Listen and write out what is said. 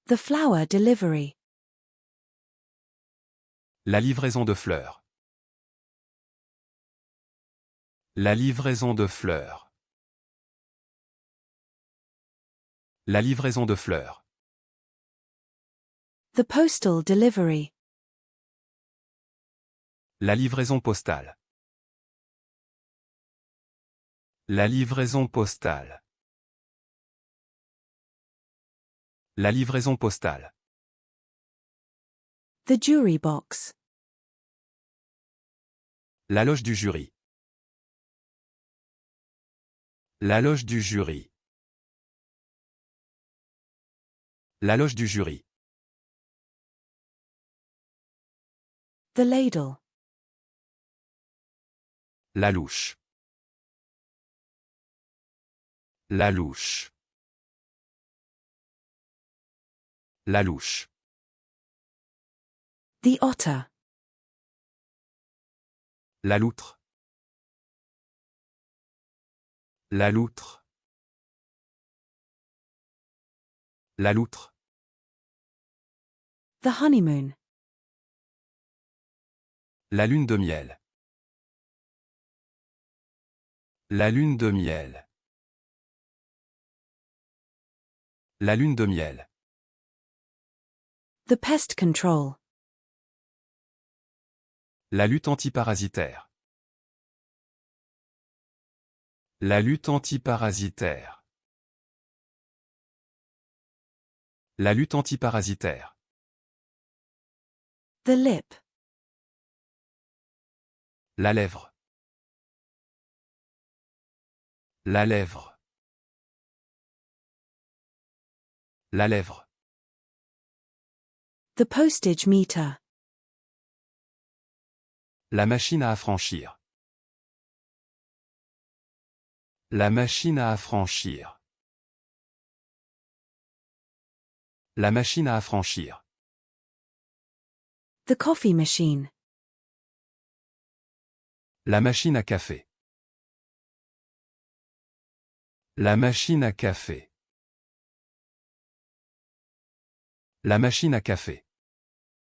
The flower delivery. La livraison de fleurs. La livraison de fleurs. La livraison de fleurs. The postal delivery. La livraison postale. La livraison postale. La livraison postale. The jury box. La loge du jury. La loge du jury. La loge du jury. The ladle. La louche. La louche. La louche. The otter. La loutre. La loutre. La loutre. The honeymoon. La lune de miel. La lune de miel. La lune de miel. The pest control. La lutte antiparasitaire. La lutte antiparasitaire. La lutte antiparasitaire. The lip. La lèvre. La lèvre. La lèvre. The postage meter. La machine à affranchir. La machine à affranchir. La machine à affranchir. The coffee machine. La machine à café. La machine à café. La machine à café.